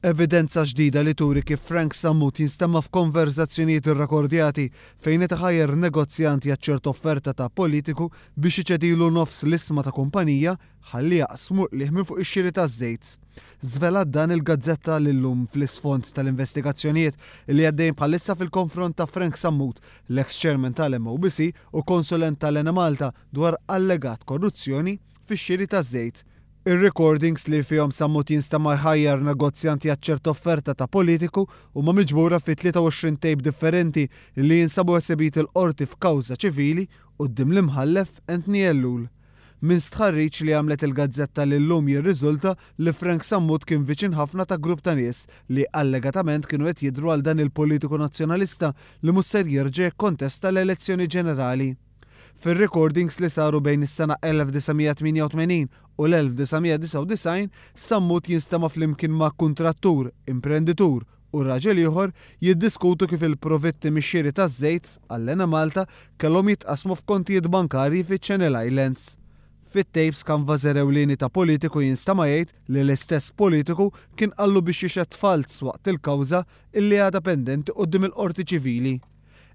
Evidenza ġdida li turi kif Frank Sammut jinstemma f'konverzazzjonijiet irrekordjati fejn qed iħajjer negozjanti jaċċert offerta ta' politiku biex iċedilu nofs l-isma ta' kumpanija ħalli jaqsmu liħ minn fuq ix-xiri taż-żejt. Żvelat dan il-Gazzetta lillum fl-isfond tal-investigazzjonijiet li għaddejn bħalissa fil-konfront ta' Frank Sammut, l-ex-chairman tal-MOBC u konsulent tal-Ena Malta dwar allegat korruzzjoni fix-xiri taż-żejt. Ir-recordings li fihom Sammut jinstema' jħajjar negozjanti jaċċert offerta ta' politiku huma miġbura fi 23 tejp differenti li jinsabu ħsebit il-qorti f'kawża ċivili quddiem l-imħallef Anthony Ellul. Min stħarriġ li għamlet il-Gazzetta lillum jirriżulta li Frank Sammut kien viċin ħafna ta' grupp ta' nies li allegatament kienu qed jidhru għal dan il-politiku nazzjonalista li mhux se jerġa' jikkontesta l-elezzjoni ġenerali. Fil-recordings li saru bejn is-sena 1988 u l-1999, Sammut jinstema' flimkien ma' kuntrattur, imprenditur u raġel ieħor jiddiskutu kif il-profitti mix-xiri taż-żejt għall-Ena Malta kellhom jitqasmu f'kontijiet bankarji fiċ-Channel Islands. Fit-tapes kanvażer ewlieni ta' politiku jinstema' jgħid li l-istess politiku kien qallu biex jixed falz waqt il-kawża illi għadha pendenti quddiem il-qorti ċivili.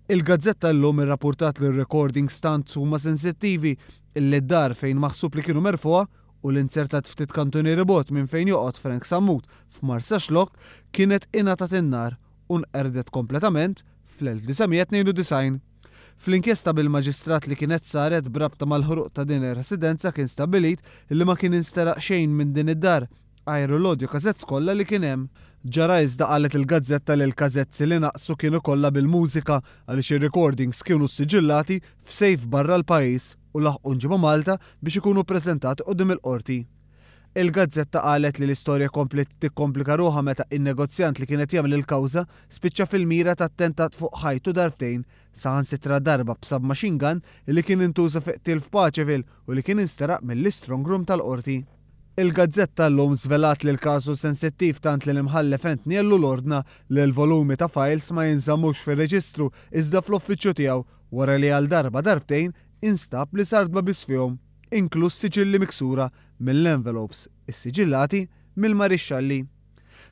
Il-Gazzetta llum irrappurtat li r-recordings tant huma sensittivi illi d-dar fejn maħsub li kienu merfuha u l-insertat ftit kantunieri bogħod minn fejn joqgħod Frank Sammut f'Marsa Xlokk kienet ingħatat in-nar u nqerdet kompletament fl-1992. Fl-inkjesta bil-maġistrat li kienet saret brabta mal-ħruq ta' din ir-residenza kien stabbilit li ma kien insteraq xejn minn din id-dar għajru l-audio cassettes kollha li kien hemm. Ġara iżda qalet il-Gazzetta li l-kazezzi li naqsu kienu kollha bil-mużika għaliex ir-recordings kienu sġillati f'sejf barra l-pajjiż u laħqu ġimgħa Malta biex ikunu ppreżentati quddiem il-qorti. Il-Gazzetta qalet li l-istorja komplet tikkomplika ruħha meta in-negozjant li kienet jagħmel il-kawża spiċċa fil-mira tat-tentat fuq ħajtu darbtejn saħansitra darba b'sab machine gun li kien intuża fi qtil f'Paċeville u li kien insteraq mill-istrong room tal-qorti. Il-Gazzetta llum żvelat li l-każu sensittiv tant li l-imħallef Anthony Ellul ordna li l-volumi ta' files ma jinżammux fir-reġistru iżda fl-uffiċċju tiegħu wara li għal darba darbtejn instab li sardba biss fihom, inkluż siġilli miksura mill-envelopes is-siġillati mill-marixxalli.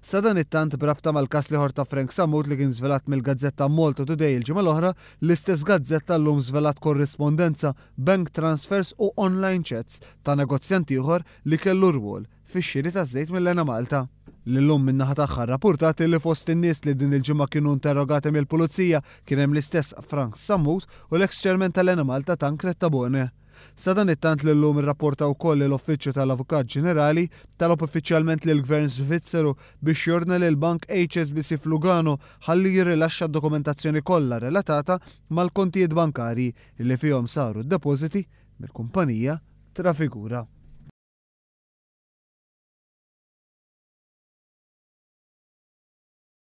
Sa dan it-tant brabta mal-każ liħor ta' Frank Sammut li kien żvelat mill-Gazzetta Malta Today il-ġimgħa l-oħra, l-istess Gazzetta llum żvelat korrispondenza, bank transfers u online chats ta' negozjant ieħor li kellu rwol fix-xiri taż-żejt mill-Ena Malta. Lillum min-naħa tagħha rrappurtat li fost in-nies li din il-ġimgħa kienu interrogati mill-Pulizija kien hemm l-istess Frank Sammut u l-ex-chairman tal-Ena Malta Tancred Tabone. Sa dan it-tant li llum irrapportaw ukoll l-Uffiċċju tal-Avukat Ġenerali talab uffiċjalment lill Gvern Svizzeru biex jorna lil bank HSBC f'Lugano ħalli jirrilaxxa d-dokumentazzjoni kollha relatata mal-kontijiet bankarji li fihom saru d-depożiti mill-kumpanija trafigura.